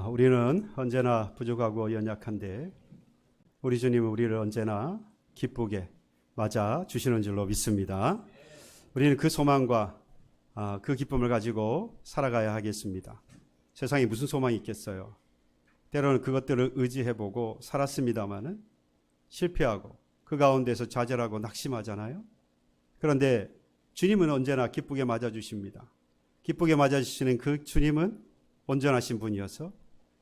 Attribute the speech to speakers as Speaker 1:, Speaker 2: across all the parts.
Speaker 1: 우리는 언제나 부족하고 연약한데 우리 주님은 우리를 언제나 기쁘게 맞아 주시는 줄로 믿습니다. 우리는 그 소망과 그 기쁨을 가지고 살아가야 하겠습니다. 세상에 무슨 소망이 있겠어요? 때로는 그것들을 의지해보고 살았습니다마는 실패하고 그 가운데서 좌절하고 낙심하잖아요. 그런데 주님은 언제나 기쁘게 맞아주십니다. 기쁘게 맞아주시는 그 주님은 온전하신 분이어서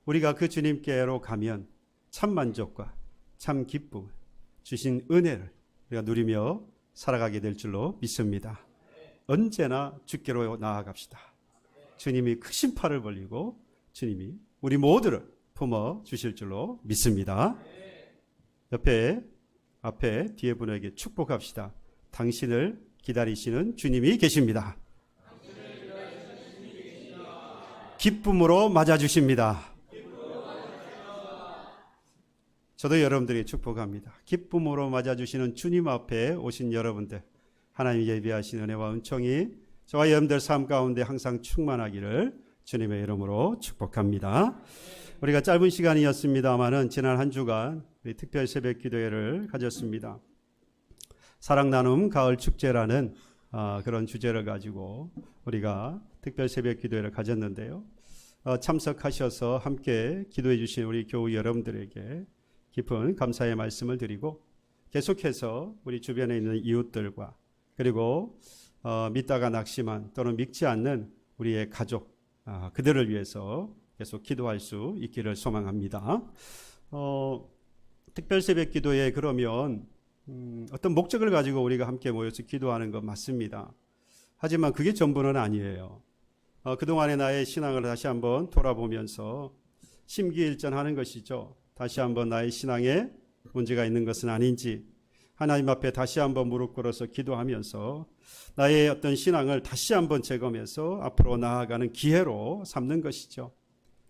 Speaker 1: 우리가 그 주님께로 가면 참 만족과 참 기쁨 주신 은혜를 우리가 누리며 살아가게 될 줄로 믿습니다. 언제나 주께로 나아갑시다. 주님이 크신 팔을 벌리고 주님이 우리 모두를 품어 주실 줄로 믿습니다. 앞에 뒤에 분에게 축복합시다. 당신을 기다리시는 주님이 계십니다. 기쁨으로 맞아주십니다. 저도 여러분들이 축복합니다. 기쁨으로 맞아주시는 주님 앞에 오신 여러분들, 하나님 예비하신 은혜와 은총이 저와 여러분들 삶 가운데 항상 충만하기를 주님의 이름으로 축복합니다. 우리가 짧은 시간이었습니다마는 지난 한 주간 우리 특별 새벽 기도회를 가졌습니다. 사랑 나눔 가을 축제라는 그런 주제를 가지고 우리가 특별 새벽 기도회를 가졌는데요. 참석하셔서 함께 기도해 주신 우리 교우 여러분들에게 깊은 감사의 말씀을 드리고 계속해서 우리 주변에 있는 이웃들과 그리고 믿다가 낙심한 또는 믿지 않는 우리의 가족 그들을 위해서 계속 기도할 수 있기를 소망합니다. 특별 새벽 기도회 그러면 어떤 목적을 가지고 우리가 함께 모여서 기도하는 건 맞습니다. 하지만 그게 전부는 아니에요. 그동안의 나의 신앙을 다시 한번 돌아보면서 심기일전하는 것이죠. 다시 한번 나의 신앙에 문제가 있는 것은 아닌지 하나님 앞에 다시 한번 무릎 꿇어서 기도하면서 나의 어떤 신앙을 다시 한번 재검해서 앞으로 나아가는 기회로 삼는 것이죠.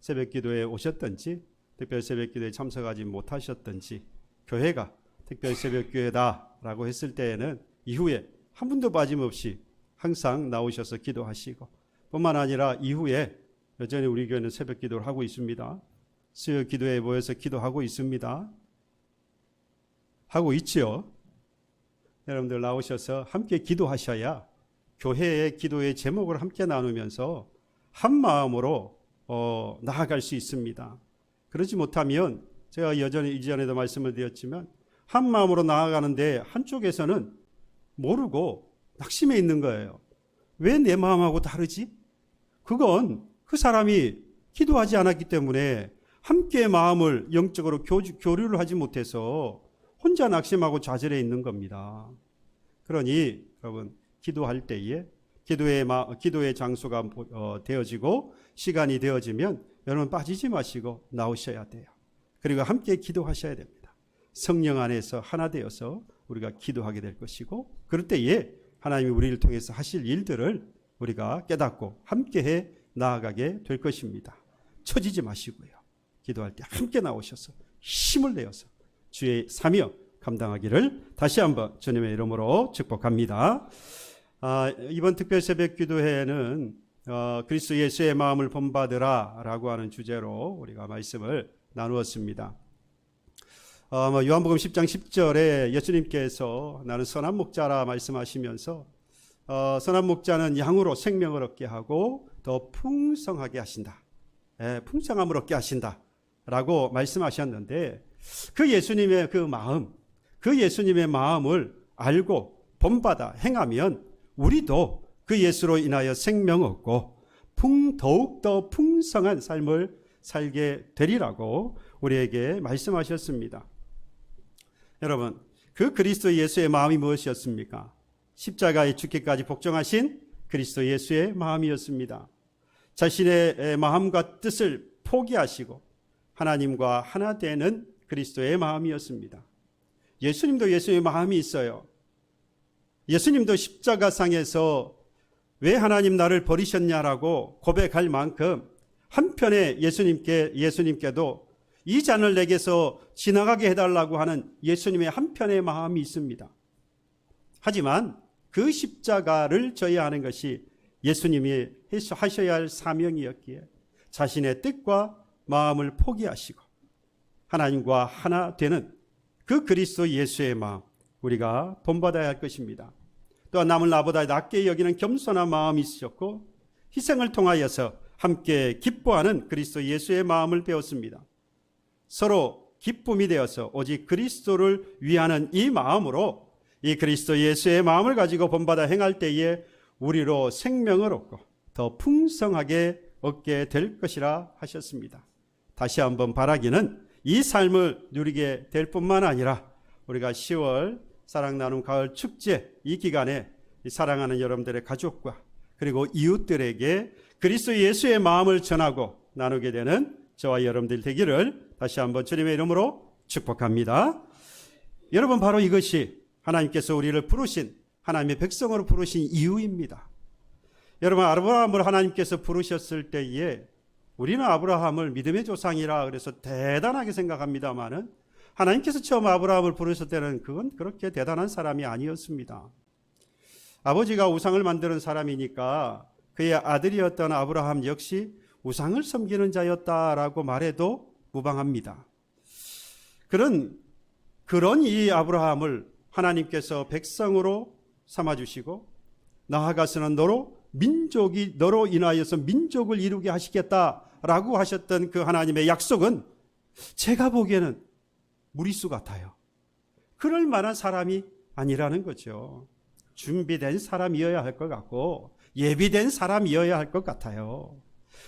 Speaker 1: 새벽 기도에 오셨든지 특별 새벽 기도에 참석하지 못하셨든지 교회가 특별 새벽 교회다라고 했을 때에는 이후에 한 분도 빠짐없이 항상 나오셔서 기도하시고 뿐만 아니라 이후에 여전히 우리 교회는 새벽 기도를 하고 있습니다. 수요 기도에 모여서 기도하고 있습니다. 하고 있지요. 여러분들 나오셔서 함께 기도하셔야 교회의 기도의 제목을 함께 나누면서 한 마음으로 나아갈 수 있습니다. 그러지 못하면 제가 여전히 이전에도 말씀을 드렸지만 한 마음으로 나아가는데 한쪽에서는 모르고 낙심해 있는 거예요. 왜 내 마음하고 다르지? 그건 그 사람이 기도하지 않았기 때문에 함께 마음을 영적으로 교류를 하지 못해서 혼자 낙심하고 좌절해 있는 겁니다. 그러니 여러분 기도할 때에 기도의 장소가 되어지고 시간이 되어지면 여러분 빠지지 마시고 나오셔야 돼요. 그리고 함께 기도하셔야 됩니다. 성령 안에서 하나 되어서 우리가 기도하게 될 것이고, 그럴 때에 하나님이 우리를 통해서 하실 일들을 우리가 깨닫고 함께해 나아가게 될 것입니다. 처지지 마시고요. 기도할 때 함께 나오셔서 힘을 내어서 주의 사명 감당하기를 다시 한번 주님의 이름으로 축복합니다. 이번 특별 새벽 기도회는 그리스도 예수의 마음을 본받으라 라고 하는 주제로 우리가 말씀을 나누었습니다. 요한복음 10장 10절에 예수님께서 나는 선한 목자라 말씀하시면서 선한 목자는 양으로 생명을 얻게 하고 더 풍성하게 하신다. 풍성함을 얻게 하신다 라고 말씀하셨는데, 그 예수님의 그 마음, 그 예수님의 마음을 알고 본받아 행하면 우리도 그 예수로 인하여 생명 얻고 더욱더 풍성한 삶을 살게 되리라고 우리에게 말씀하셨습니다. 여러분, 그 그리스도 예수의 마음이 무엇이었습니까? 십자가에 죽기까지 복종하신 그리스도 예수의 마음이었습니다. 자신의 마음과 뜻을 포기하시고 하나님과 하나 되는 그리스도의 마음이었습니다. 예수님도 예수의 마음이 있어요. 예수님도 십자가상에서 왜 하나님 나를 버리셨냐라고 고백할 만큼 한편에 예수님께도 이 잔을 내게서 지나가게 해달라고 하는 예수님의 한편의 마음이 있습니다. 하지만 그 십자가를 져야 하는 것이 예수님이 하셔야 할 사명이었기에 자신의 뜻과 마음을 포기하시고 하나님과 하나 되는 그 그리스도 예수의 마음, 우리가 본받아야 할 것입니다. 또한 남을 나보다 낮게 여기는 겸손한 마음이 있으셨고 희생을 통하여서 함께 기뻐하는 그리스도 예수의 마음을 배웠습니다. 서로 기쁨이 되어서 오직 그리스도를 위하는 이 마음으로 이 그리스도 예수의 마음을 가지고 본받아 행할 때에 우리로 생명을 얻고 더 풍성하게 얻게 될 것이라 하셨습니다. 다시 한번 바라기는 이 삶을 누리게 될 뿐만 아니라 우리가 10월 사랑 나눔 가을 축제 이 기간에 사랑하는 여러분들의 가족과 그리고 이웃들에게 그리스도 예수의 마음을 전하고 나누게 되는 저와 여러분들 되기를 다시 한번 주님의 이름으로 축복합니다. 여러분, 바로 이것이 하나님께서 우리를 부르신, 하나님의 백성으로 부르신 이유입니다. 여러분, 아브라함을 하나님께서 부르셨을 때에 우리는 아브라함을 믿음의 조상이라 그래서 대단하게 생각합니다마는 하나님께서 처음 아브라함을 부르셨을 때는 그건 그렇게 대단한 사람이 아니었습니다. 아버지가 우상을 만드는 사람이니까 그의 아들이었던 아브라함 역시 우상을 섬기는 자였다라고 말해도 무방합니다. 그런 이 아브라함을 하나님께서 백성으로 삼아주시고 나아가서는 너로 인하여서 민족을 이루게 하시겠다라고 하셨던 그 하나님의 약속은 제가 보기에는 무리수 같아요. 그럴 만한 사람이 아니라는 거죠. 준비된 사람이어야 할 것 같고 예비된 사람이어야 할 것 같아요.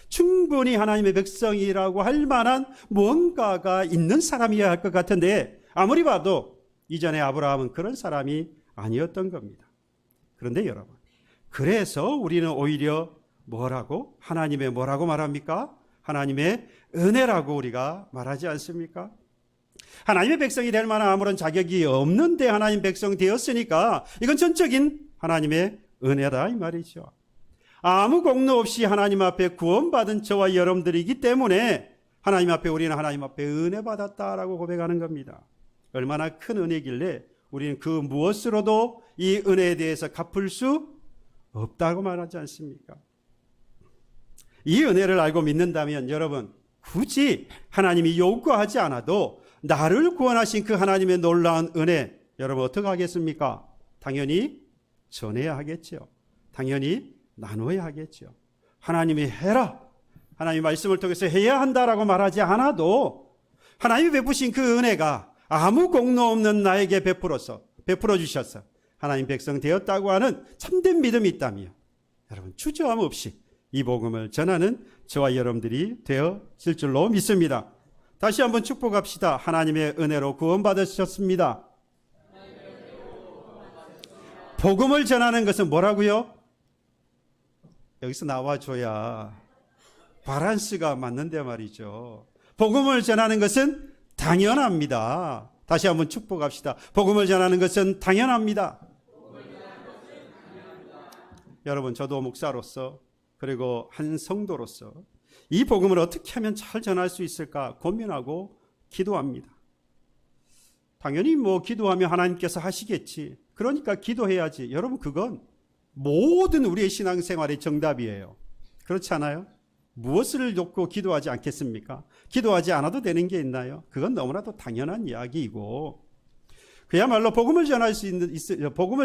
Speaker 1: 충분히 하나님의 백성이라고 할 만한 무언가가 있는 사람이어야 할 것 같은데 아무리 봐도 이전에 아브라함은 그런 사람이 아니었던 겁니다. 그런데 여러분, 그래서 우리는 오히려 하나님의 뭐라고 말합니까? 하나님의 은혜라고 우리가 말하지 않습니까? 하나님의 백성이 될 만한 아무런 자격이 없는데 하나님 백성 되었으니까 이건 전적인 하나님의 은혜다 이 말이죠. 아무 공로 없이 하나님 앞에 구원받은 저와 여러분들이기 때문에 하나님 앞에 우리는 하나님 앞에 은혜 받았다라고 고백하는 겁니다. 얼마나 큰 은혜길래 우리는 그 무엇으로도 이 은혜에 대해서 갚을 수 없다고 말하지 않습니까? 이 은혜를 알고 믿는다면 여러분, 굳이 하나님이 요구하지 않아도 나를 구원하신 그 하나님의 놀라운 은혜, 여러분 어떻게 하겠습니까? 당연히 전해야 하겠죠. 당연히 나눠야 하겠죠. 하나님이 해라, 하나님 말씀을 통해서 해야 한다라고 말하지 않아도 하나님이 베푸신 그 은혜가 아무 공로 없는 나에게 베풀어 주셔서 하나님 백성 되었다고 하는 참된 믿음이 있다면 여러분 주저함 없이 이 복음을 전하는 저와 여러분들이 되었을 줄로 믿습니다. 다시 한번 축복합시다. 하나님의 은혜로 구원받으셨습니다. 복음을 전하는 것은 뭐라고요? 여기서 나와줘야 밸런스가 맞는데 말이죠. 복음을 전하는 것은 당연합니다. 다시 한번 축복합시다. 복음을 전하는 것은 당연합니다. 여러분, 저도 목사로서 그리고 한 성도로서 이 복음을 어떻게 하면 잘 전할 수 있을까 고민하고 기도합니다. 당연히 기도하면 하나님께서 하시겠지. 그러니까 기도해야지. 여러분, 그건 모든 우리의 신앙생활의 정답이에요. 그렇지 않아요? 무엇을 놓고 기도하지 않겠습니까? 기도하지 않아도 되는 게 있나요? 그건 너무나도 당연한 이야기이고, 그야말로 복음을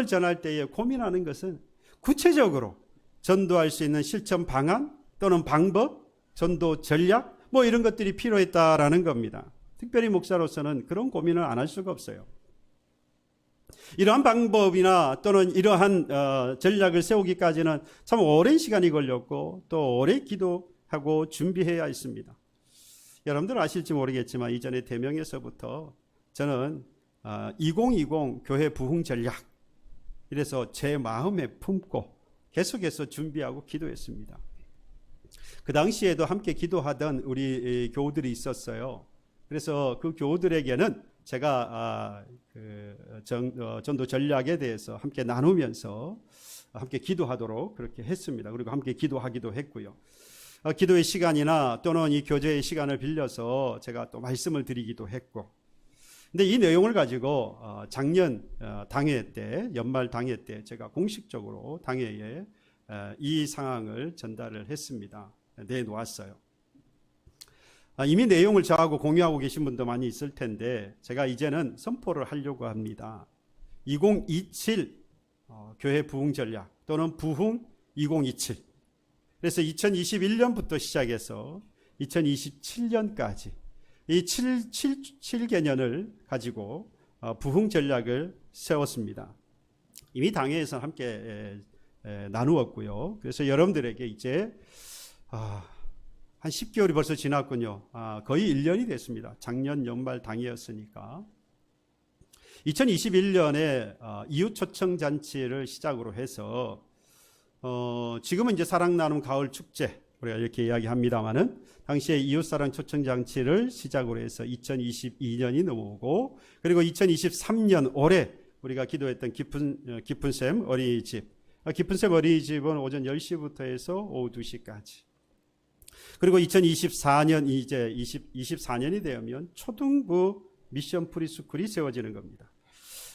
Speaker 1: 전할 때에 고민하는 것은 구체적으로 전도할 수 있는 실천 방안 또는 방법, 전도 전략 이런 것들이 필요했다라는 겁니다. 특별히 목사로서는 그런 고민을 안 할 수가 없어요. 이러한 방법이나 또는 이러한 전략을 세우기까지는 참 오랜 시간이 걸렸고 또 오래 기도하고 준비해야 했습니다. 여러분들 아실지 모르겠지만 이전에 대명에서부터 저는 2020 교회 부흥 전략 이래서 제 마음에 품고 계속해서 준비하고 기도했습니다. 그 당시에도 함께 기도하던 우리 교우들이 있었어요. 그래서 그 교우들에게는 제가 전도 전략에 대해서 함께 나누면서 함께 기도하도록 그렇게 했습니다. 그리고 함께 기도하기도 했고요. 기도의 시간이나 또는 이 교제의 시간을 빌려서 제가 또 말씀을 드리기도 했고, 근데 이 내용을 가지고 작년 당회 때, 연말 당회 때 제가 공식적으로 당회에 이 상황을 전달을 했습니다. 내놓았어요. 이미 내용을 저하고 공유하고 계신 분도 많이 있을 텐데 제가 이제는 선포를 하려고 합니다. 2027 교회 부흥 전략 또는 부흥 2027. 그래서 2021년부터 시작해서 2027년까지 이 7개년을 가지고 부흥 전략을 세웠습니다. 이미 당회에서 함께 나누었고요. 그래서 여러분들에게 이제 한 10개월이 벌써 지났군요. 거의 1년이 됐습니다. 작년 연말 당이었으니까. 2021년에 이웃 초청 잔치를 시작으로 해서 지금은 이제 사랑 나눔 가을 축제 우리가 이렇게 이야기합니다만은 당시에 이웃 사랑 초청 잔치를 시작으로 해서 2022년이 넘어오고, 그리고 2023년 올해 우리가 기도했던 깊은 샘 어린이집. 깊은 샘 어린이집은 오전 10시부터 해서 오후 2시까지. 그리고 2024년 이제 24년이 되면 초등부 미션 프리스쿨이 세워지는 겁니다.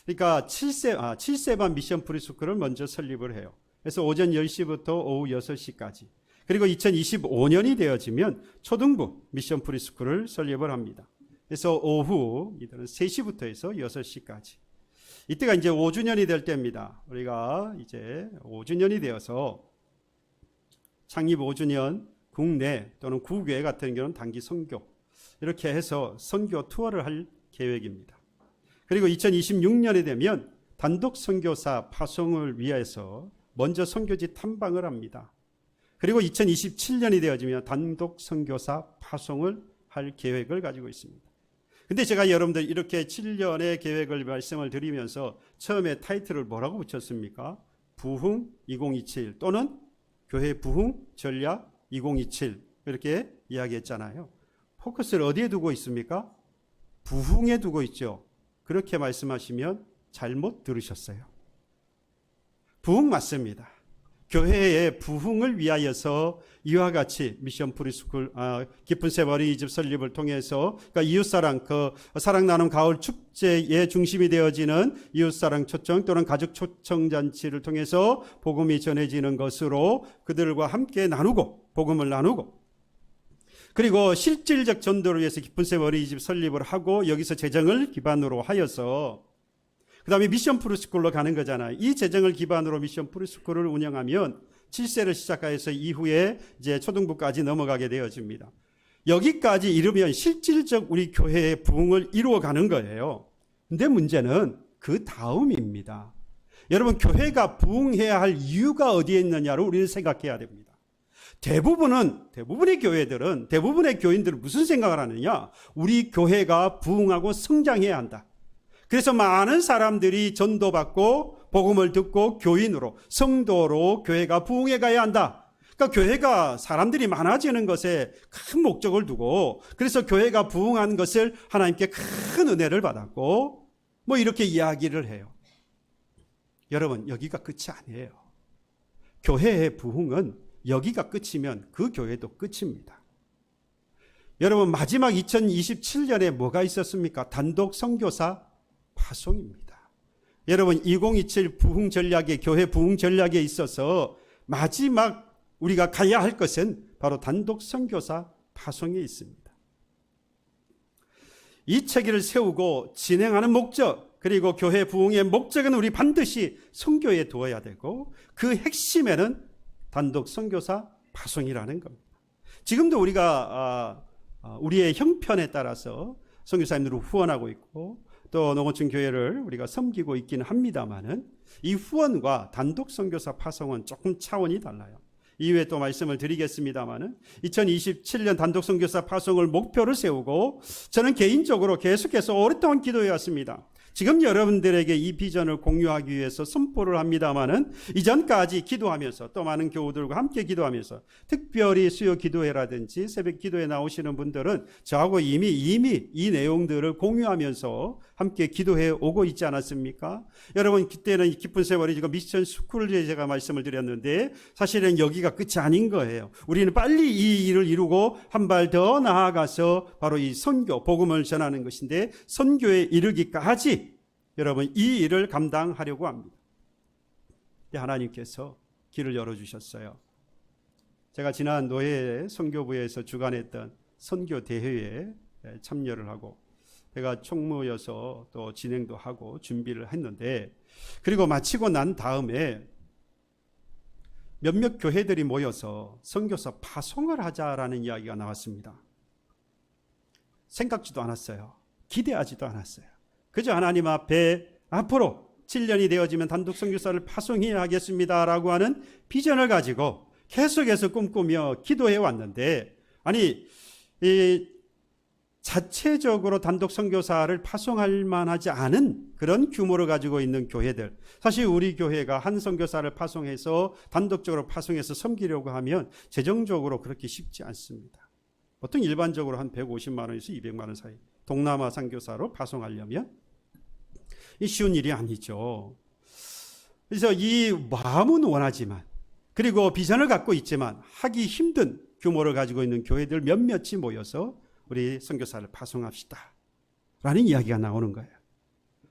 Speaker 1: 그러니까 7세반 미션 프리스쿨을 먼저 설립을 해요. 그래서 오전 10시부터 오후 6시까지. 그리고 2025년이 되어지면 초등부 미션 프리스쿨을 설립을 합니다. 그래서 오후 이들은 3시부터 해서 6시까지. 이때가 이제 5주년이 될 때입니다. 우리가 이제 5주년이 되어서 창립 5주년 국내 또는 국외 같은 경우는 단기 선교 이렇게 해서 선교 투어를 할 계획입니다. 그리고 2026년이 되면 단독 선교사 파송을 위해서 먼저 선교지 탐방을 합니다. 그리고 2027년이 되어지면 단독 선교사 파송을 할 계획을 가지고 있습니다. 근데 제가 여러분들 이렇게 7년의 계획을 말씀을 드리면서 처음에 타이틀을 뭐라고 붙였습니까? 부흥 2027 또는 교회 부흥 전략 2027 이렇게 이야기했잖아요. 포커스를 어디에 두고 있습니까? 부흥에 두고 있죠. 그렇게 말씀하시면 잘못 들으셨어요. 부흥 맞습니다. 교회의 부흥을 위하여서 이와 같이 미션 프리스쿨 깊은 샘 어린이집 설립을 통해서 그러니까 이웃사랑 사랑 나눔 가을 축제의 중심이 되어지는 이웃사랑 초청 또는 가족 초청 잔치를 통해서 복음이 전해지는 것으로 그들과 함께 나누고 복음을 나누고, 그리고 실질적 전도를 위해서 깊은 샘 어린이집 설립을 하고 여기서 재정을 기반으로 하여서 그 다음에 미션 프리스쿨로 가는 거잖아요. 이 재정을 기반으로 미션 프리스쿨을 운영하면 7세를 시작해서 이후에 이제 초등부까지 넘어가게 되어집니다. 여기까지 이르면 실질적 우리 교회의 부흥을 이루어가는 거예요. 근데 문제는 그 다음입니다. 여러분, 교회가 부흥해야 할 이유가 어디에 있느냐로 우리는 생각해야 됩니다. 대부분의 교회들은, 대부분의 교인들은 무슨 생각을 하느냐? 우리 교회가 부흥하고 성장해야 한다. 그래서 많은 사람들이 전도받고 복음을 듣고 교인으로 성도로 교회가 부흥해 가야 한다. 그러니까 교회가 사람들이 많아지는 것에 큰 목적을 두고, 그래서 교회가 부흥한 것을 하나님께 큰 은혜를 받았고, 뭐 이렇게 이야기를 해요. 여러분, 여기가 끝이 아니에요. 교회의 부흥은 여기가 끝이면 그 교회도 끝입니다. 여러분, 마지막 2027년에 뭐가 있었습니까? 단독 선교사 파송입니다. 여러분, 2027 부흥 전략에, 교회 부흥 전략에 있어서 마지막 우리가 가야 할 것은 바로 단독 선교사 파송에 있습니다. 이 체계를 세우고 진행하는 목적, 그리고 교회 부흥의 목적은 우리 반드시 선교에 두어야 되고, 그 핵심에는 단독 선교사 파송이라는 겁니다. 지금도 우리가 우리의 형편에 따라서 선교사님들을 후원하고 있고, 또 농어촌 교회를 우리가 섬기고 있기는 합니다만은, 이 후원과 단독 선교사 파송은 조금 차원이 달라요. 이후에 또 말씀을 드리겠습니다만은, 2027년 단독 선교사 파송을 목표를 세우고 저는 개인적으로 계속해서 오랫동안 기도해 왔습니다. 지금 여러분들에게 이 비전을 공유하기 위해서 선포를 합니다만은, 이전까지 기도하면서 또 많은 교우들과 함께 기도하면서, 특별히 수요 기도회라든지 새벽 기도에 나오시는 분들은 저하고 이미 이 내용들을 공유하면서 함께 기도해 오고 있지 않았습니까? 여러분, 그때는 기쁜 세월이 지금 미션 스쿨에 제가 말씀을 드렸는데, 사실은 여기가 끝이 아닌 거예요. 우리는 빨리 이 일을 이루고 한 발 더 나아가서 바로 이 선교, 복음을 전하는 것인데, 선교에 이르기까지 여러분 이 일을 감당하려고 합니다. 하나님께서 길을 열어주셨어요. 제가 지난 노예 선교부에서 주관했던 선교 대회에 참여를 하고, 제가 총무여서 또 진행도 하고 준비를 했는데, 그리고 마치고 난 다음에 몇몇 교회들이 모여서 선교사 파송을 하자라는 이야기가 나왔습니다. 생각지도 않았어요. 기대하지도 않았어요. 그저 하나님 앞에 앞으로 7년이 되어지면 단독 선교사를 파송해야 하겠습니다라고 하는 비전을 가지고 계속해서 꿈꾸며 기도해 왔는데, 아니 자체적으로 단독 선교사를 파송할 만하지 않은 그런 규모를 가지고 있는 교회들, 사실 우리 교회가 한 선교사를 파송해서 단독적으로 파송해서 섬기려고 하면 재정적으로 그렇게 쉽지 않습니다. 보통 일반적으로 한 150만 원에서 200만 원 사이, 동남아 선교사로 파송하려면 이 쉬운 일이 아니죠. 그래서 이 마음은 원하지만, 그리고 비전을 갖고 있지만 하기 힘든 규모를 가지고 있는 교회들 몇몇이 모여서 우리 선교사를 파송합시다 라는 이야기가 나오는 거예요.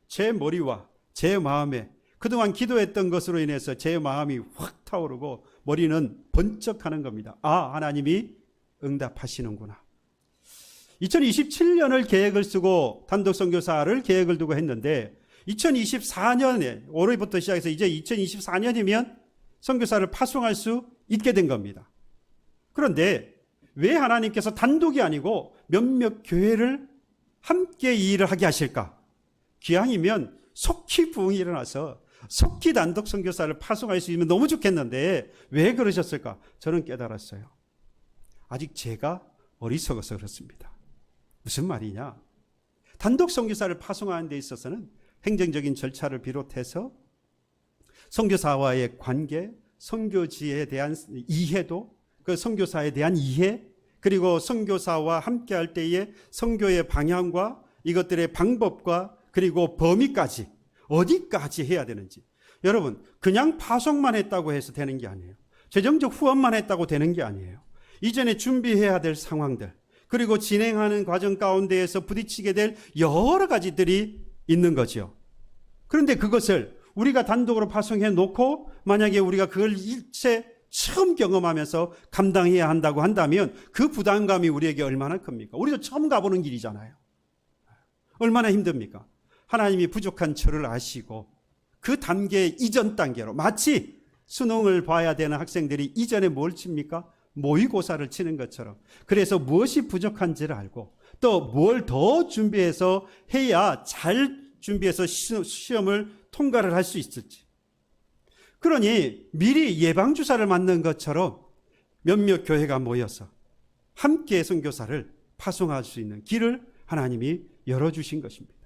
Speaker 1: 제 머리와 제 마음에 그동안 기도했던 것으로 인해서 제 마음이 확 타오르고 머리는 번쩍하는 겁니다. 아, 하나님이 응답하시는구나. 2027년을 계획을 쓰고 단독 선교사를 계획을 두고 했는데, 2024년에 올해부터 시작해서 이제 2024년이면 선교사를 파송할 수 있게 된 겁니다. 그런데 왜 하나님께서 단독이 아니고 몇몇 교회를 함께 이 일을 하게 하실까? 기왕이면 속히 부흥이 일어나서 속히 단독 선교사를 파송할 수 있으면 너무 좋겠는데 왜 그러셨을까? 저는 깨달았어요. 아직 제가 어리석어서 그렇습니다. 무슨 말이냐? 단독 선교사를 파송하는 데 있어서는 행정적인 절차를 비롯해서 선교사와의 관계, 선교지에 대한 이해도, 그 선교사에 대한 이해, 그리고 선교사와 함께할 때의 선교의 방향과 이것들의 방법과 그리고 범위까지 어디까지 해야 되는지. 여러분, 그냥 파송만 했다고 해서 되는 게 아니에요. 재정적 후원만 했다고 되는 게 아니에요. 이전에 준비해야 될 상황들, 그리고 진행하는 과정 가운데에서 부딪히게 될 여러 가지들이 있는 거죠. 그런데 그것을 우리가 단독으로 파송해 놓고 만약에 우리가 그걸 일체 처음 경험하면서 감당해야 한다고 한다면 그 부담감이 우리에게 얼마나 큽니까? 우리도 처음 가보는 길이잖아요. 얼마나 힘듭니까? 하나님이 부족한 저를 아시고 그 단계 이전 단계로, 마치 수능을 봐야 되는 학생들이 이전에 뭘 칩니까? 모의고사를 치는 것처럼, 그래서 무엇이 부족한지를 알고 또 뭘 더 준비해서 해야 잘 준비해서 시험을 통과를 할 수 있을지. 그러니 미리 예방주사를 맞는 것처럼 몇몇 교회가 모여서 함께 선교사를 파송할 수 있는 길을 하나님이 열어주신 것입니다.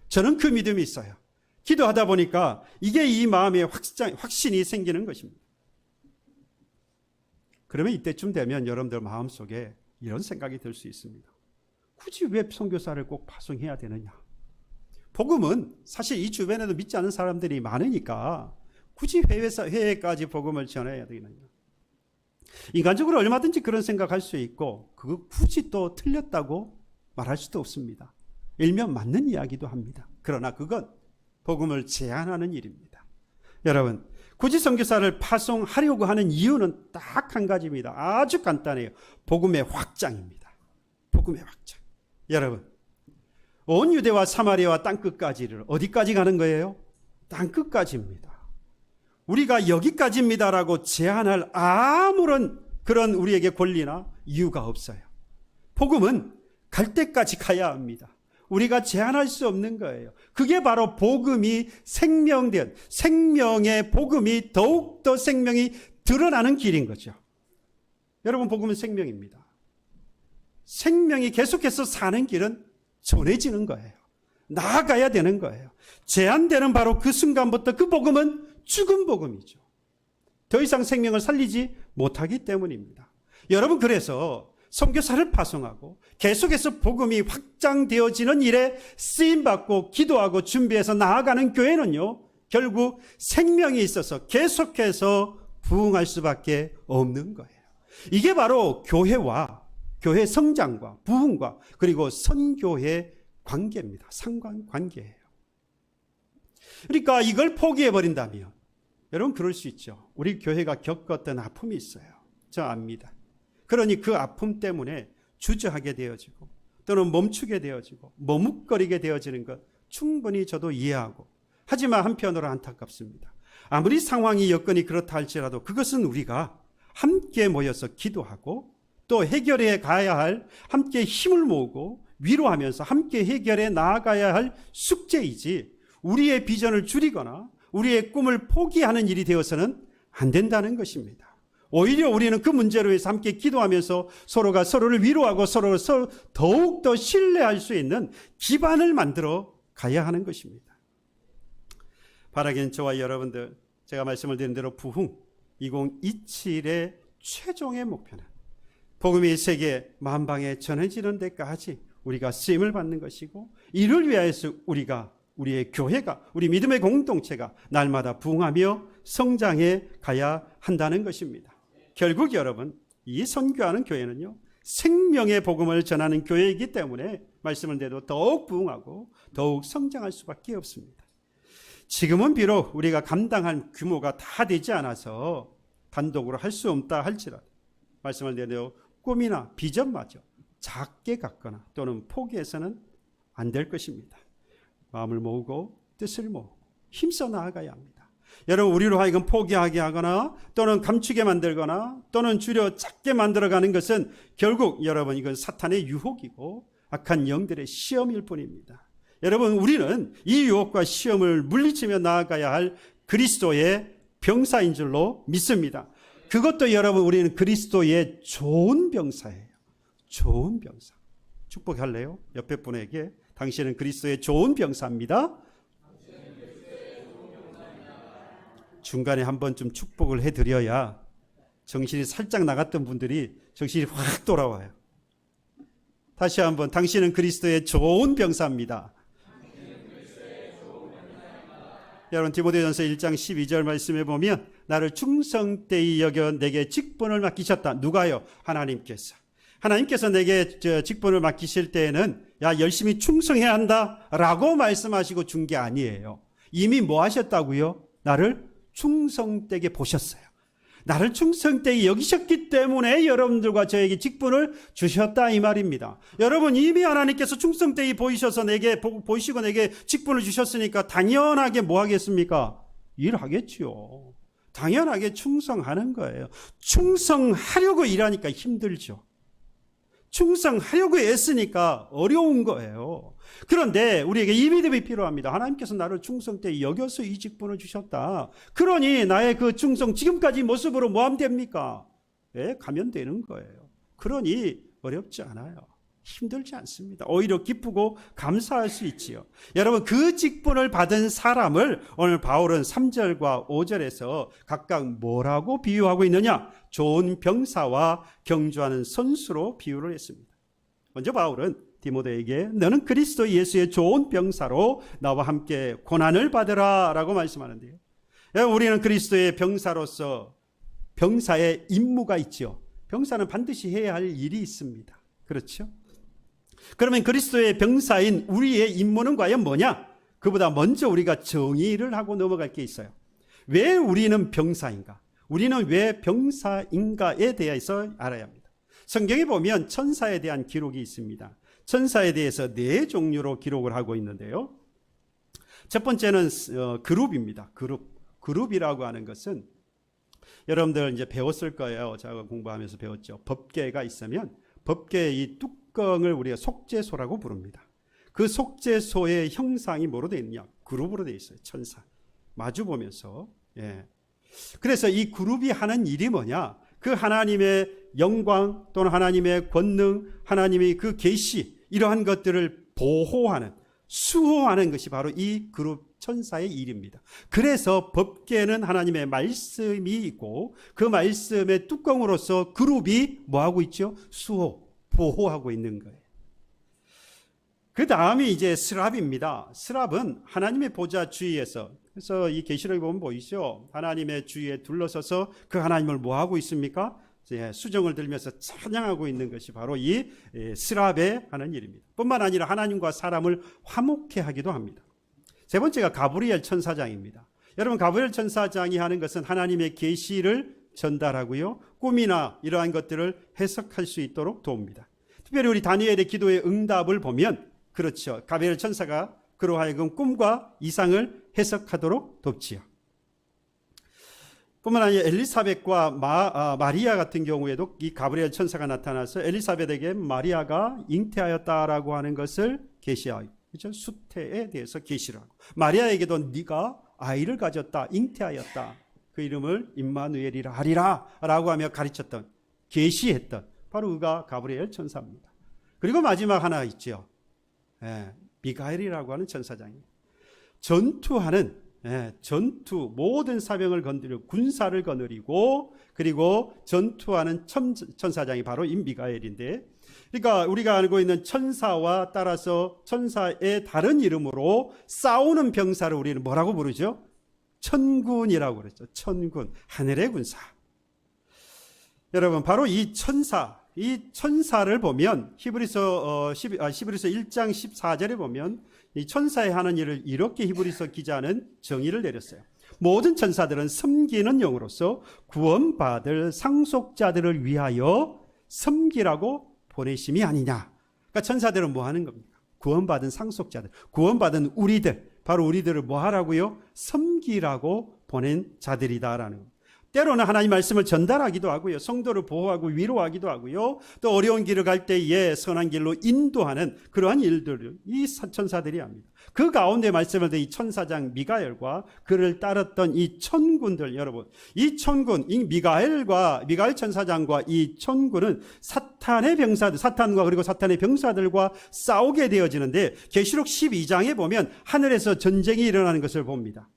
Speaker 1: 저는 그 믿음이 있어요. 기도하다 보니까 이게 이 마음에 확신이 생기는 것입니다. 그러면 이때쯤 되면 여러분들 마음속에 이런 생각이 들 수 있습니다. 굳이 왜 선교사를 꼭 파송해야 되느냐? 복음은 사실 이 주변에도 믿지 않는 사람들이 많으니까 굳이 해외까지 복음을 전해야 되느냐? 인간적으로 얼마든지 그런 생각할 수 있고 그거 굳이 또 틀렸다고 말할 수도 없습니다. 일면 맞는 이야기도 합니다. 그러나 그건 복음을 제한하는 일입니다. 여러분, 굳이 선교사를 파송하려고 하는 이유는 딱 한 가지입니다. 아주 간단해요. 복음의 확장입니다. 복음의 확장. 여러분, 온 유대와 사마리아와 땅끝까지를 어디까지 가는 거예요? 땅끝까지입니다. 우리가 여기까지입니다라고 제한할 아무런 그런 우리에게 권리나 이유가 없어요. 복음은 갈 때까지 가야 합니다. 우리가 제한할 수 없는 거예요. 그게 바로 복음이 생명된, 생명의 복음이 더욱더 생명이 드러나는 길인 거죠. 여러분, 복음은 생명입니다. 생명이 계속해서 사는 길은 전해지는 거예요. 나아가야 되는 거예요. 제한되는 바로 그 순간부터 그 복음은 죽은 복음이죠. 더 이상 생명을 살리지 못하기 때문입니다. 여러분, 그래서 선교사를 파송하고 계속해서 복음이 확장되어지는 일에 쓰임받고 기도하고 준비해서 나아가는 교회는요, 결국 생명이 있어서 계속해서 부흥할 수밖에 없는 거예요. 이게 바로 교회와 교회 성장과 부흥과 그리고 선교의 관계입니다. 상관관계예요. 그러니까 이걸 포기해버린다면 여러분, 그럴 수 있죠. 우리 교회가 겪었던 아픔이 있어요. 저 압니다. 그러니 그 아픔 때문에 주저하게 되어지고 또는 멈추게 되어지고 머뭇거리게 되어지는 것 충분히 저도 이해하고, 하지만 한편으로 안타깝습니다. 아무리 상황이 여건이 그렇다 할지라도 그것은 우리가 함께 모여서 기도하고 또 해결해 가야 할, 함께 힘을 모으고 위로하면서 함께 해결해 나아가야 할 숙제이지 우리의 비전을 줄이거나 우리의 꿈을 포기하는 일이 되어서는 안 된다는 것입니다. 오히려 우리는 그 문제로 해서 함께 기도하면서 서로가 서로를 위로하고 서로를 더욱더 신뢰할 수 있는 기반을 만들어 가야 하는 것입니다. 바라기는 저와 여러분들, 제가 말씀을 드린 대로 부흥 2027의 최종의 목표는 복음이 세계 만방에 전해지는 데까지 우리가 쓰임을 받는 것이고, 이를 위하여서 우리의 교회가, 우리 믿음의 공동체가 날마다 부흥하며 성장해 가야 한다는 것입니다. 결국 여러분, 이 선교하는 교회는요, 생명의 복음을 전하는 교회이기 때문에 말씀을 드려도 더욱 부흥하고 더욱 성장할 수밖에 없습니다. 지금은 비록 우리가 감당할 규모가 다 되지 않아서 단독으로 할 수 없다 할지라도 말씀을 드려도 꿈이나 비전마저 작게 갖거나 또는 포기해서는 안 될 것입니다. 마음을 모으고 뜻을 모으고 힘써 나아가야 합니다. 여러분, 우리로 하여금 포기하게 하거나 또는 감추게 만들거나 또는 줄여 작게 만들어가는 것은 결국 여러분, 이건 사탄의 유혹이고 악한 영들의 시험일 뿐입니다. 여러분, 우리는 이 유혹과 시험을 물리치며 나아가야 할 그리스도의 병사인 줄로 믿습니다. 그것도 여러분, 우리는 그리스도의 좋은 병사예요. 좋은 병사. 축복할래요? 옆에 분에게 당신은 그리스도의 좋은 병사입니다. 중간에 한 번쯤 축복을 해드려야 정신이 살짝 나갔던 분들이 정신이 확 돌아와요. 다시 한번, 당신은 그리스도의 좋은 병사입니다. 여러분, 디모데전서 1장 12절 말씀에 보면 나를 충성되이 여겨 내게 직분을 맡기셨다. 누가요? 하나님께서. 하나님께서 내게 직분을 맡기실 때에는 야, 열심히 충성해야 한다라고 말씀하시고 준 게 아니에요. 이미 뭐 하셨다고요? 나를 충성되게 보셨어요. 나를 충성되게 여기셨기 때문에 여러분들과 저에게 직분을 주셨다, 이 말입니다. 여러분, 이미 하나님께서 충성되게 보이셔서 보이시고 내게 직분을 주셨으니까 당연하게 뭐 하겠습니까? 일하겠지요. 당연하게 충성하는 거예요. 충성하려고 일하니까 힘들죠. 충성하려고 애쓰니까 어려운 거예요. 그런데 우리에게 이 믿음이 필요합니다. 하나님께서 나를 충성되이 여겨서 이 직분을 주셨다. 그러니 나의 그 충성 지금까지 모습으로 뭐 하면 됩니까? 가면 되는 거예요. 그러니 어렵지 않아요. 힘들지 않습니다. 오히려 기쁘고 감사할 수 있지요. 여러분, 그 직분을 받은 사람을 오늘 바울은 3절과 5절에서 각각 뭐라고 비유하고 있느냐? 좋은 병사와 경주하는 선수로 비유를 했습니다. 먼저 바울은 디모데에게 너는 그리스도 예수의 좋은 병사로 나와 함께 고난을 받으라 라고 말씀하는데요. 우리는 그리스도의 병사로서 병사의 임무가 있죠. 병사는 반드시 해야 할 일이 있습니다. 그렇죠? 그러면 그리스도의 병사인 우리의 임무는 과연 뭐냐? 그보다 먼저 우리가 정의를 하고 넘어갈 게 있어요. 왜 우리는 병사인가? 우리는 왜 병사인가에 대해서 알아야 합니다. 성경에 보면 천사에 대한 기록이 있습니다. 천사에 대해서 4종류로 기록을 하고 있는데요. 첫 번째는 그룹입니다. 그룹이라고 하는 것은 여러분들 이제 배웠을 거예요. 제가 공부하면서 배웠죠. 법궤가 있으면 법궤의 이 뚜껑을 우리가 속죄소라고 부릅니다. 그 속죄소의 형상이 뭐로 되어 있느냐? 그룹으로 되어 있어요. 천사. 마주 보면서. 예. 그래서 이 그룹이 하는 일이 뭐냐? 그 하나님의 영광 또는 하나님의 권능, 하나님의 그 계시 이러한 것들을 보호하는, 수호하는 것이 바로 이 그룹 천사의 일입니다. 그래서 법궤는 하나님의 말씀이 있고 그 말씀의 뚜껑으로서 그룹이 뭐하고 있죠? 수호, 보호하고 있는 거예요. 그 다음이 이제 스랍입니다. 스랍은 하나님의 보좌 주위에서, 그래서 이 계시록에 보면 보이죠? 하나님의 주위에 둘러서서 그 하나님을 뭐하고 있습니까? 수정을 들면서 찬양하고 있는 것이 바로 이 스랍에 하는 일입니다. 뿐만 아니라 하나님과 사람을 화목케 하기도 합니다. 세 번째가 가브리엘 천사장입니다. 여러분, 가브리엘 천사장이 하는 것은 하나님의 계시를 전달하고요, 꿈이나 이러한 것들을 해석할 수 있도록 도웁니다. 특별히 우리 다니엘의 기도의 응답을 보면 그렇죠, 가브리엘 천사가 그로 하여금 꿈과 이상을 해석하도록 돕지요. 뿐만 아니라 엘리사벳과 마리아 같은 경우에도 이 가브리엘 천사가 나타나서 엘리사벳에게 마리아가 잉태하였다라고 하는 것을 계시하고, 그렇죠? 수태에 대해서 계시를 하고, 마리아에게도 네가 아이를 가졌다, 잉태하였다, 그 이름을 임마누엘이라 하리라 라고 하며 가르쳤던, 계시했던 바로 그가 가브리엘 천사입니다. 그리고 마지막 하나 있죠. 미가엘이라고 하는 천사장입니다. 전투하는, 전투, 모든 사병을 건드리고 군사를 거느리고 그리고 전투하는 천사장이 바로 이 미가엘인데, 그러니까 우리가 알고 있는 천사와 따라서 천사의 다른 이름으로 싸우는 병사를 우리는 뭐라고 부르죠? 천군이라고 그랬죠. 천군, 하늘의 군사. 여러분, 바로 이 천사를 보면 히브리서 1장 14절에 보면 이 천사의 하는 일을 이렇게 히브리서 기자는 정의를 내렸어요. 모든 천사들은 섬기는 영으로서 구원받을 상속자들을 위하여 섬기라고 보내심이 아니냐. 그러니까 천사들은 뭐 하는 겁니까? 구원받은 상속자들, 구원받은 우리들, 바로 우리들을 뭐 하라고요? 섬기라고 보낸 자들이다라는 겁니다. 때로는 하나님 말씀을 전달하기도 하고요, 성도를 보호하고 위로하기도 하고요, 또 어려운 길을 갈 때에 선한 길로 인도하는 그러한 일들을 이 천사들이 합니다. 그 가운데 말씀을 이 천사장 미가엘과 그를 따랐던 이 천군들, 여러분, 이 천군, 이 미가엘 천사장과 이 천군은 사탄의 병사들, 사탄과 그리고 사탄의 병사들과 싸우게 되어지는데, 계시록 12장에 보면 하늘에서 전쟁이 일어나는 것을 봅니다.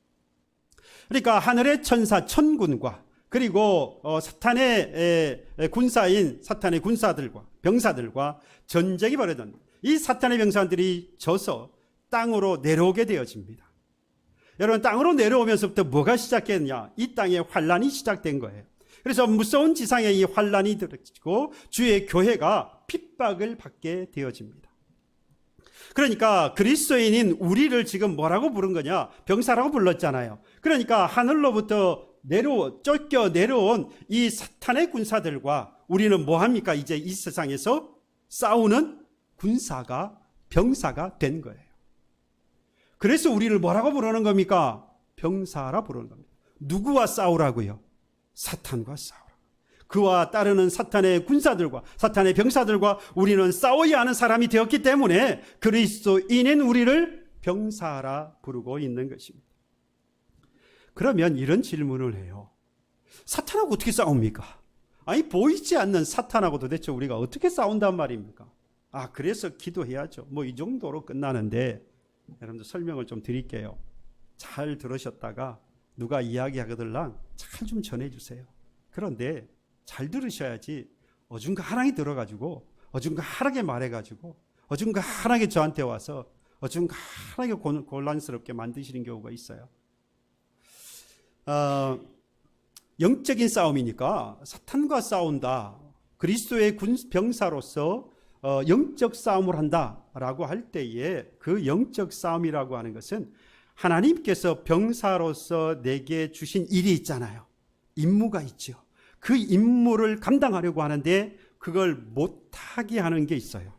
Speaker 1: 그러니까 하늘의 천사 천군과 그리고 사탄의 군사인 사탄의 군사들과 병사들과 전쟁이 벌어졌는데, 이 사탄의 병사들이 져서 땅으로 내려오게 되어집니다. 여러분, 땅으로 내려오면서부터 뭐가 시작했냐? 이 땅에 환란이 시작된 거예요. 그래서 무서운 지상에 이 환란이 들어지고 주의 교회가 핍박을 받게 되어집니다. 그러니까 그리스도인인 우리를 지금 뭐라고 부른 거냐? 병사라고 불렀잖아요. 그러니까 하늘로부터 쫓겨 내려온 이 사탄의 군사들과 우리는 뭐합니까? 이제 이 세상에서 싸우는 병사가 된 거예요. 그래서 우리를 뭐라고 부르는 겁니까? 병사라 부르는 겁니다. 누구와 싸우라고요? 사탄과 싸우라. 그와 따르는 사탄의 군사들과 사탄의 병사들과 우리는 싸워야 하는 사람이 되었기 때문에 그리스도인인 우리를 병사라 부르고 있는 것입니다. 그러면 이런 질문을 해요. 사탄하고 어떻게 싸웁니까? 아니, 보이지 않는 사탄하고 도대체 우리가 어떻게 싸운단 말입니까? 그래서 기도해야죠. 뭐 이 정도로 끝나는데, 여러분들 설명을 좀 드릴게요. 잘 들으셨다가 누가 이야기하거들랑 잘 좀 전해주세요. 그런데 잘 들으셔야지 어중간하게 들어가지고 어중간하게 말해가지고 어중간하게 저한테 와서 어중간하게 곤란스럽게 만드시는 경우가 있어요. 영적인 싸움이니까 사탄과 싸운다. 그리스도의 병사로서 영적 싸움을 한다라고 할 때에 그 영적 싸움이라고 하는 것은 하나님께서 병사로서 내게 주신 일이 있잖아요. 임무가 있죠. 그 임무를 감당하려고 하는데 그걸 못하게 하는 게 있어요.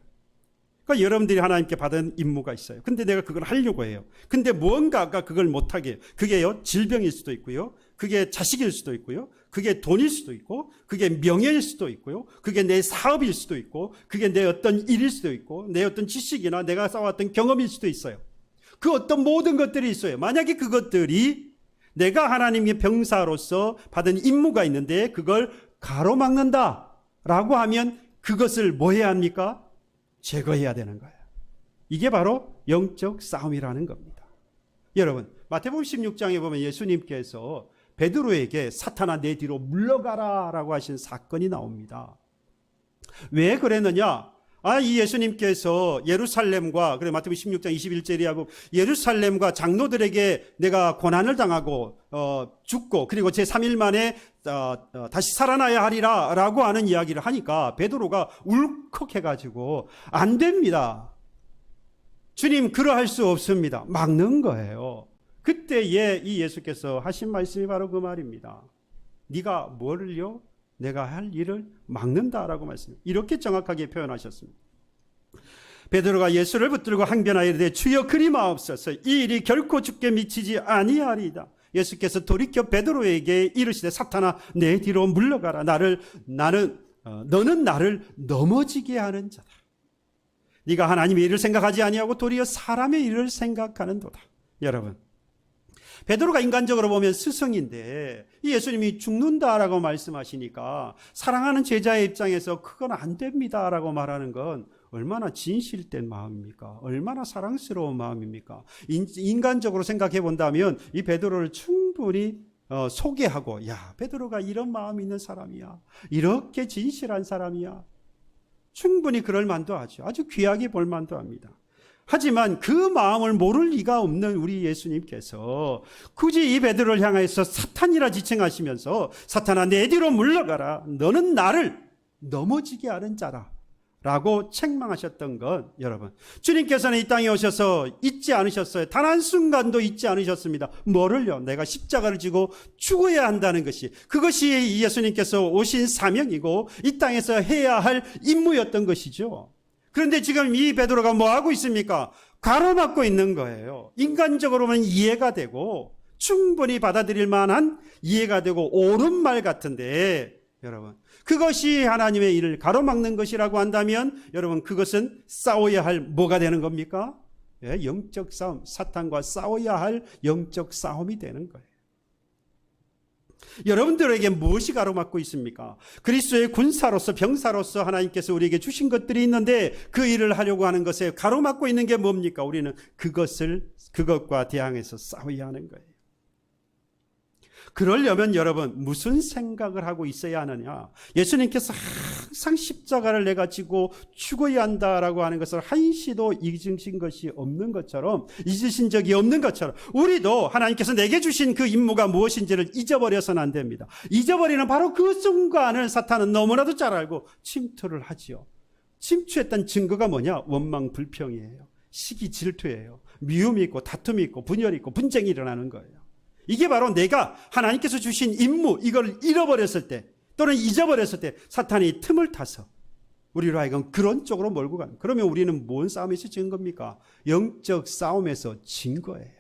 Speaker 1: 그러니까 여러분들이 하나님께 받은 임무가 있어요. 근데 내가 그걸 하려고 해요. 근데 무언가가 그걸 못하게 해요. 그게요, 질병일 수도 있고요. 그게 자식일 수도 있고요. 그게 돈일 수도 있고, 그게 명예일 수도 있고요. 그게 내 사업일 수도 있고, 그게 내 어떤 일일 수도 있고, 내 어떤 지식이나 내가 쌓아왔던 경험일 수도 있어요. 그 어떤 모든 것들이 있어요. 만약에 그것들이 내가 하나님의 병사로서 받은 임무가 있는데 그걸 가로막는다라고 하면 그것을 뭐 해야 합니까? 제거해야 되는 거예요. 이게 바로 영적 싸움이라는 겁니다. 여러분, 마태복음 16장에 보면 예수님께서 베드로에게 사탄아 내 뒤로 물러가라 라고 하신 사건이 나옵니다. 왜 그랬느냐? 이 예수님께서 예루살렘과, 그래 마태복음 16장 21절에 하고 예루살렘과 장로들에게 내가 고난을 당하고 죽고 그리고 제 3일 만에 다시 살아나야 하리라 라고 하는 이야기를 하니까 베드로가 울컥해가지고 안 됩니다. 주님 그러할 수 없습니다. 막는 거예요. 그때에 이 예수께서 하신 말씀이 바로 그 말입니다. 네가 뭐를요? 내가 할 일을 막는다라고 말씀합니다. 이렇게 정확하게 표현하셨습니다. 베드로가 예수를 붙들고 항변하여 이르되 주여 그리 마옵소서 이 일이 결코 주께 미치지 아니하리이다. 예수께서 돌이켜 베드로에게 이르시되 사탄아 내 뒤로 물러가라. 너는 나를 넘어지게 하는 자다. 네가 하나님의 일을 생각하지 아니하고 도리어 사람의 일을 생각하는도다. 여러분, 베드로가 인간적으로 보면 스승인데 이 예수님이 죽는다라고 말씀하시니까 사랑하는 제자의 입장에서 그건 안 됩니다라고 말하는 건 얼마나 진실된 마음입니까? 얼마나 사랑스러운 마음입니까? 인간적으로 생각해 본다면 이 베드로를 충분히 소개하고, 야, 베드로가 이런 마음이 있는 사람이야. 이렇게 진실한 사람이야. 충분히 그럴 만도 하죠. 아주 귀하게 볼 만도 합니다. 하지만 그 마음을 모를 리가 없는 우리 예수님께서 굳이 이 베드로를 향해서 사탄이라 지칭하시면서 사탄아 내 뒤로 물러가라. 너는 나를 넘어지게 하는 자라 라고 책망하셨던 건, 여러분, 주님께서는 이 땅에 오셔서 잊지 않으셨어요. 단 한순간도 잊지 않으셨습니다. 뭐를요? 내가 십자가를 지고 죽어야 한다는 것이, 그것이 예수님께서 오신 사명이고 이 땅에서 해야 할 임무였던 것이죠. 그런데 지금 이 베드로가 뭐 하고 있습니까? 가로막고 있는 거예요. 인간적으로는 이해가 되고 충분히 받아들일 만한 이해가 되고 옳은 말 같은데, 여러분, 그것이 하나님의 일을 가로막는 것이라고 한다면 여러분 그것은 싸워야 할 뭐가 되는 겁니까? 영적 싸움, 사탄과 싸워야 할 영적 싸움이 되는 거예요. 여러분들에게 무엇이 가로막고 있습니까? 그리스도의 군사로서 병사로서 하나님께서 우리에게 주신 것들이 있는데 그 일을 하려고 하는 것에 가로막고 있는 게 뭡니까? 우리는 그것과 대항해서 싸워야 하는 거예요. 그러려면 여러분 무슨 생각을 하고 있어야 하느냐? 예수님께서 항상 십자가를 내가 지고 죽어야 한다라고 하는 것을 한시도 잊으신 것이 없는 것처럼, 잊으신 적이 없는 것처럼 우리도 하나님께서 내게 주신 그 임무가 무엇인지를 잊어버려서는 안 됩니다. 잊어버리는 바로 그 순간을 사탄은 너무나도 잘 알고 침투를 하지요. 침투했던 증거가 뭐냐? 원망 불평이에요. 시기 질투예요. 미움이 있고 다툼이 있고 분열이 있고 분쟁이 일어나는 거예요. 이게 바로 내가 하나님께서 주신 임무, 이걸 잃어버렸을 때 또는 잊어버렸을 때 사탄이 틈을 타서 우리로 하여금 그런 쪽으로 몰고 가는, 그러면 우리는 뭔 싸움에서 진 겁니까? 영적 싸움에서 진 거예요.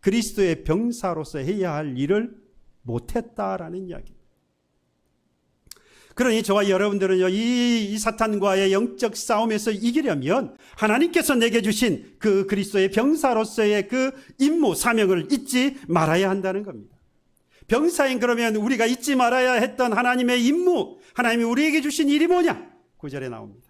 Speaker 1: 그리스도의 병사로서 해야 할 일을 못했다라는 이야기입니다. 그러니 저와 여러분들은요, 이 사탄과의 영적 싸움에서 이기려면 하나님께서 내게 주신 그 그리스도의 병사로서의 그 임무, 사명을 잊지 말아야 한다는 겁니다. 병사인 그러면 우리가 잊지 말아야 했던 하나님의 임무, 하나님이 우리에게 주신 일이 뭐냐? 9절에 나옵니다.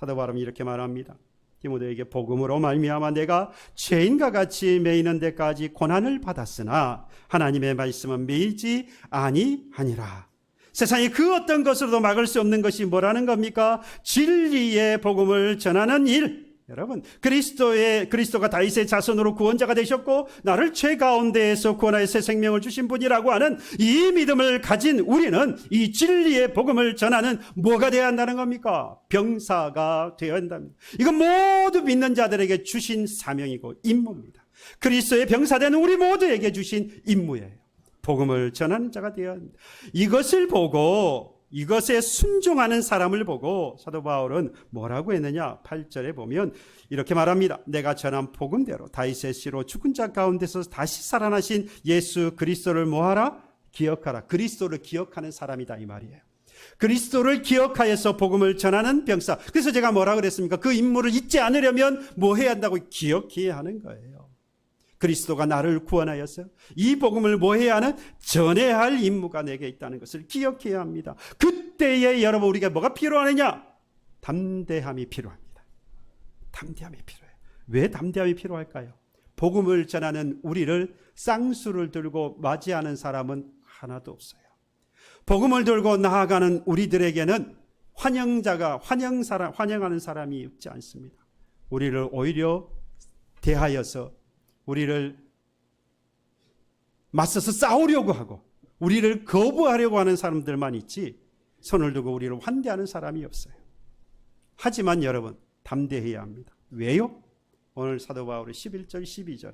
Speaker 1: 사도 바울은 이렇게 말합니다. 디모데에게 복음으로 말미암아 내가 죄인과 같이 매이는 데까지 고난을 받았으나 하나님의 말씀은 매이지 아니하니라. 세상에 그 어떤 것으로도 막을 수 없는 것이 뭐라는 겁니까? 진리의 복음을 전하는 일. 여러분, 그리스도가 다윗의 자손으로 구원자가 되셨고 나를 죄 가운데에서 구원하여 새 생명을 주신 분이라고 하는 이 믿음을 가진 우리는 이 진리의 복음을 전하는 뭐가 되어야 한다는 겁니까? 병사가 되어야 한답니다. 이건 모두 믿는 자들에게 주신 사명이고 임무입니다. 그리스도의 병사된 우리 모두에게 주신 임무예요. 복음을 전하는 자가 되어야 합니다. 이것을 보고 이것에 순종하는 사람을 보고 사도 바울은 뭐라고 했느냐? 8절에 보면 이렇게 말합니다. 내가 전한 복음대로 다윗의 씨로 죽은 자 가운데서 다시 살아나신 예수 그리스도를 뭐하라? 기억하라. 그리스도를 기억하는 사람이다 이 말이에요. 그리스도를 기억하여서 복음을 전하는 병사. 그래서 제가 뭐라 그랬습니까? 그 임무를 잊지 않으려면 뭐 해야 한다고? 기억해야 하는 거예요. 그리스도가 나를 구원하여서 이 복음을 뭐 해야 하는? 전해야 할 임무가 내게 있다는 것을 기억해야 합니다. 그때에 여러분 우리가 뭐가 필요하느냐? 담대함이 필요합니다. 담대함이 필요해요. 왜 담대함이 필요할까요? 복음을 전하는 우리를 쌍수를 들고 맞이하는 사람은 하나도 없어요. 복음을 들고 나아가는 우리들에게는 환영하는 사람이 없지 않습니다. 우리를 오히려 대하여서 우리를 맞서서 싸우려고 하고 우리를 거부하려고 하는 사람들만 있지 손을 들고 우리를 환대하는 사람이 없어요. 하지만 여러분 담대해야 합니다. 왜요? 오늘 사도 바울이 11절 12절에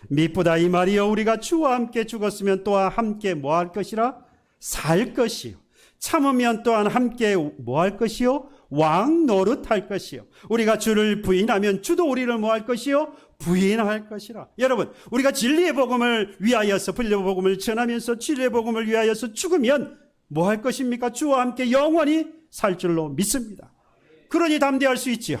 Speaker 1: 미쁘다 이 말이여 우리가 주와 함께 죽었으면 또한 함께 뭐 할 것이라? 살 것이요. 참으면 또한 함께 뭐 할 것이요? 왕 노릇할 것이요. 우리가 주를 부인하면 주도 우리를 뭐 할 것이요? 부인할 것이라. 여러분 우리가 진리의 복음을 위하여서 진리의 복음을 전하면서 진리의 복음을 위하여서 죽으면 뭐 할 것입니까? 주와 함께 영원히 살 줄로 믿습니다. 그러니 담대할 수 있지요.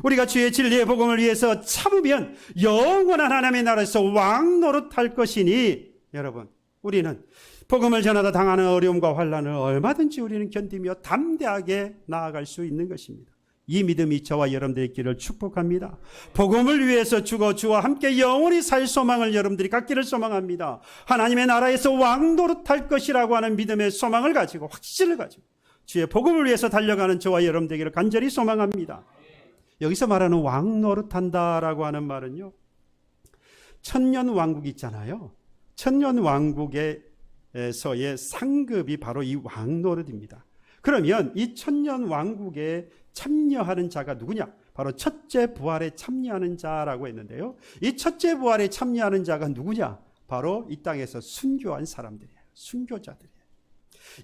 Speaker 1: 우리가 주의 진리의 복음을 위해서 참으면 영원한 하나님의 나라에서 왕 노릇할 것이니 여러분 우리는 복음을 전하다 당하는 어려움과 환난을 얼마든지 우리는 견디며 담대하게 나아갈 수 있는 것입니다. 이 믿음이 저와 여러분들의 있기를 축복합니다. 복음을 위해서 죽어 주와 함께 영원히 살 소망을 여러분들이 갖기를 소망합니다. 하나님의 나라에서 왕노릇할 것이라고 하는 믿음의 소망을 가지고 확신을 가지고 주의 복음을 위해서 달려가는 저와 여러분들에게를 간절히 소망합니다. 여기서 말하는 왕노릇한다라고 하는 말은요, 천년 왕국 있잖아요. 천년 왕국에서의 상급이 바로 이 왕노릇입니다. 그러면 이 천년 왕국에 참여하는 자가 누구냐? 바로 첫째 부활에 참여하는 자라고 했는데요. 이 첫째 부활에 참여하는 자가 누구냐? 바로 이 땅에서 순교한 사람들이에요. 순교자들이에요.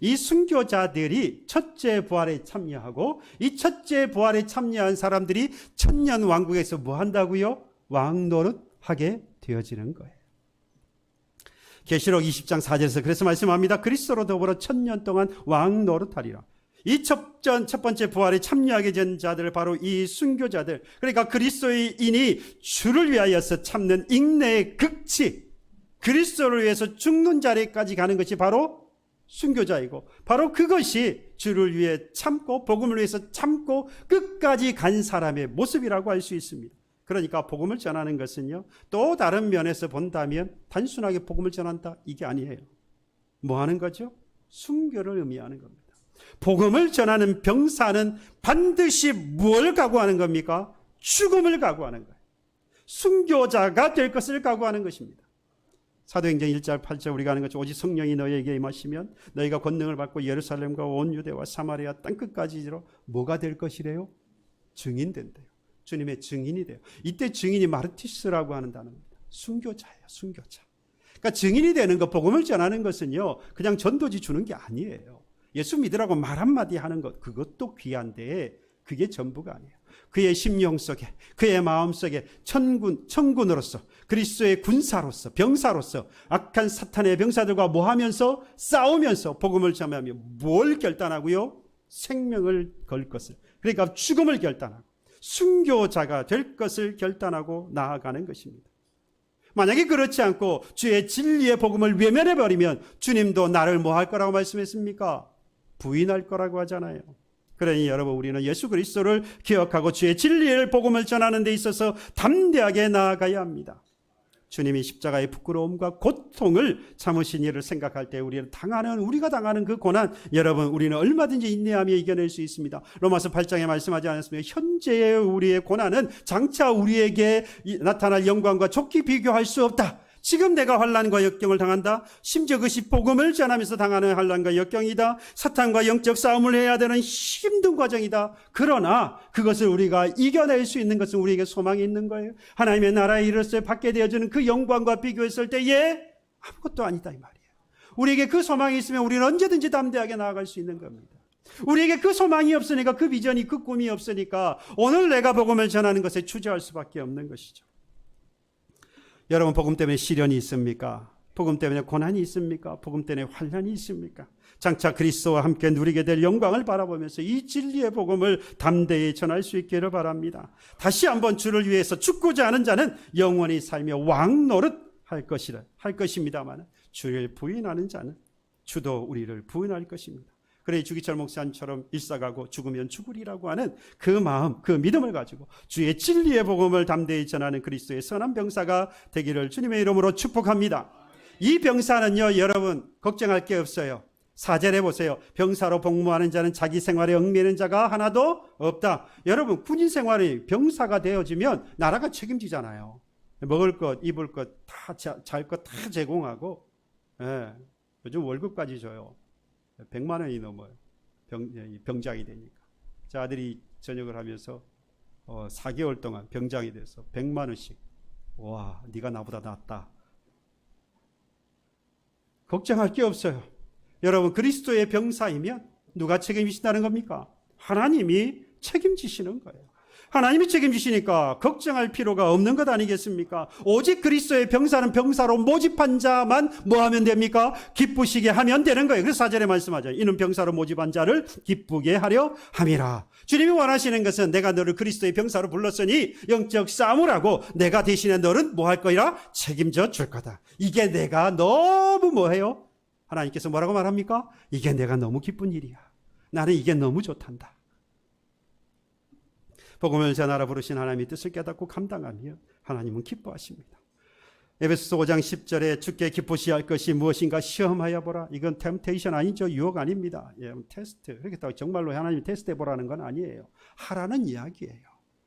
Speaker 1: 이 순교자들이 첫째 부활에 참여하고 이 첫째 부활에 참여한 사람들이 천년 왕국에서 뭐 한다고요? 왕노릇하게 되어지는 거예요. 계시록 20장 4절에서 그래서 말씀합니다. 그리스도로 더불어 천년 동안 왕노릇하리라. 이 첫 번째 부활에 참여하게 된 자들 바로 이 순교자들, 그러니까 그리스도인이 주를 위하여서 참는 인내의 극치, 그리스도를 위해서 죽는 자리까지 가는 것이 바로 순교자이고, 바로 그것이 주를 위해 참고 복음을 위해서 참고 끝까지 간 사람의 모습이라고 할 수 있습니다. 그러니까 복음을 전하는 것은요, 또 다른 면에서 본다면 단순하게 복음을 전한다 이게 아니에요. 뭐 하는 거죠? 순교를 의미하는 겁니다. 복음을 전하는 병사는 반드시 뭘 각오하는 겁니까? 죽음을 각오하는 거예요. 순교자가 될 것을 각오하는 것입니다. 사도행전 1절 8절 우리가 아는 것처럼 오직 성령이 너희에게 임하시면 너희가 권능을 받고 예루살렘과 온 유대와 사마리아 땅끝까지 이르러 뭐가 될 것이래요? 증인 된대요. 주님의 증인이 돼요. 이때 증인이 마르티스라고 하는 단어입니다. 순교자예요. 순교자. 그러니까 증인이 되는 것, 복음을 전하는 것은요, 그냥 전도지 주는 게 아니에요. 예수 믿으라고 말 한마디 하는 것, 그것도 귀한데 그게 전부가 아니에요. 그의 심령 속에, 그의 마음 속에 천군으로서, 그리스도의 군사로서, 병사로서 악한 사탄의 병사들과 뭐 하면서? 싸우면서 복음을 전하며 뭘 결단하고요? 생명을 걸 것을, 그러니까 죽음을 결단하고 순교자가 될 것을 결단하고 나아가는 것입니다. 만약에 그렇지 않고 주의 진리의 복음을 외면해버리면 주님도 나를 뭐 할 거라고 말씀했습니까? 부인할 거라고 하잖아요. 그러니 여러분, 우리는 예수 그리스도를 기억하고 주의 진리를 복음을 전하는 데 있어서 담대하게 나아가야 합니다. 주님이 십자가의 부끄러움과 고통을 참으신 일을 생각할 때 우리가 당하는 그 고난, 여러분, 우리는 얼마든지 인내하며 이겨낼 수 있습니다. 로마서 8장에 말씀하지 않았습니까? 현재의 우리의 고난은 장차 우리에게 나타날 영광과 좋게 비교할 수 없다. 지금 내가 환난과 역경을 당한다. 심지어 그것이 복음을 전하면서 당하는 환난과 역경이다. 사탄과 영적 싸움을 해야 되는 힘든 과정이다. 그러나 그것을 우리가 이겨낼 수 있는 것은 우리에게 소망이 있는 거예요. 하나님의 나라에 이르렀을 때 받게 되어지는 그 영광과 비교했을 때에 아무것도 아니다 이 말이에요. 우리에게 그 소망이 있으면 우리는 언제든지 담대하게 나아갈 수 있는 겁니다. 우리에게 그 소망이 없으니까, 그 비전이, 그 꿈이 없으니까 오늘 내가 복음을 전하는 것에 주저할 수밖에 없는 것이죠. 여러분, 복음 때문에 시련이 있습니까? 복음 때문에 고난이 있습니까? 복음 때문에 환난이 있습니까? 장차 그리스도와 함께 누리게 될 영광을 바라보면서 이 진리의 복음을 담대히 전할 수 있기를 바랍니다. 다시 한번 주를 위해서 죽고자 하는 자는 영원히 살며 왕노릇 할 것입니다만, 주를 부인하는 자는 주도 우리를 부인할 것입니다. 그래, 주기철 목사님처럼 일사가고 죽으면 죽으리라고 하는 그 마음, 그 믿음을 가지고 주의 진리의 복음을 담대히 전하는 그리스도의 선한 병사가 되기를 주님의 이름으로 축복합니다. 이 병사는요, 여러분, 걱정할 게 없어요. 4절에 보세요. 병사로 복무하는 자는 자기 생활에 얽매이는 자가 하나도 없다. 여러분, 군인 생활이 병사가 되어지면 나라가 책임지잖아요. 먹을 것, 입을 것, 잘 것 다 제공하고, 요즘 월급까지 줘요. 100만 원이 넘어요. 병장이 되니까. 제 아들이 전역을 하면서 4개월 동안 병장이 돼서 100만 원씩. 와, 네가 나보다 낫다. 걱정할 게 없어요. 여러분, 그리스도의 병사이면 누가 책임지신다는 겁니까? 하나님이 책임지시는 거예요. 하나님이 책임지시니까 걱정할 필요가 없는 것 아니겠습니까? 오직 그리스도의 병사는 병사로 모집한 자만 뭐 하면 됩니까? 기쁘시게 하면 되는 거예요. 그래서 4절에 말씀하죠. 이는 병사로 모집한 자를 기쁘게 하려 함이라. 주님이 원하시는 것은 내가 너를 그리스도의 병사로 불렀으니 영적 싸움을 하고 내가 대신에 너는 뭐 할 거이라? 책임져 줄 거다. 이게 내가 너무 뭐해요? 하나님께서 뭐라고 말합니까? 이게 내가 너무 기쁜 일이야. 나는 이게 너무 좋단다. 복음을 전하라 부르신 하나님의 뜻을 깨닫고 감당하며 하나님은 기뻐하십니다. 에베소서 5장 10절에 주께 기쁘시야 할 것이 무엇인가 시험하여 보라. 이건 템테이션 아니죠. 유혹 아닙니다. 테스트. 그렇게 정말로 하나님이 테스트해 보라는 건 아니에요. 하라는 이야기예요.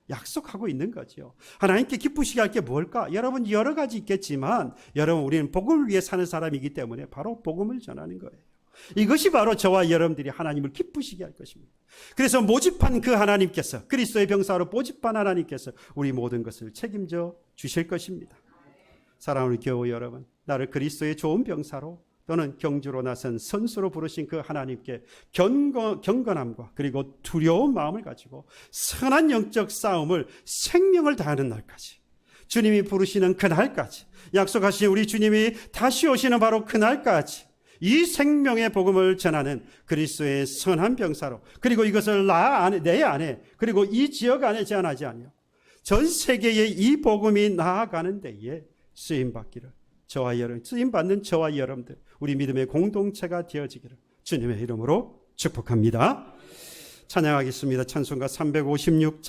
Speaker 1: 약속하고 있는 거죠. 하나님께 기쁘시게 할 게 뭘까? 여러분, 여러 가지 있겠지만 여러분, 우리는 복음을 위해 사는 사람이기 때문에 바로 복음을 전하는 거예요. 이것이 바로 저와 여러분들이 하나님을 기쁘시게 할 것입니다. 그래서 모집한 그 하나님께서, 그리스도의 병사로 모집한 하나님께서 우리 모든 것을 책임져 주실 것입니다. 사랑하는 교우 여러분, 나를 그리스도의 좋은 병사로 또는 경주로 나선 선수로 부르신 그 하나님께 경건함과 그리고 두려운 마음을 가지고 선한 영적 싸움을 생명을 다하는 날까지, 주님이 부르시는 그날까지, 약속하신 우리 주님이 다시 오시는 바로 그날까지 이 생명의 복음을 전하는 그리스도의 선한 병사로, 그리고 이것을 내 안에, 그리고 이 지역 안에 제한하지 아니하고 전 세계에 이 복음이 나아가는 데에 쓰임받기를, 쓰임받는 저와 여러분들, 우리 믿음의 공동체가 되어지기를 주님의 이름으로 축복합니다. 찬양하겠습니다. 찬송가 356장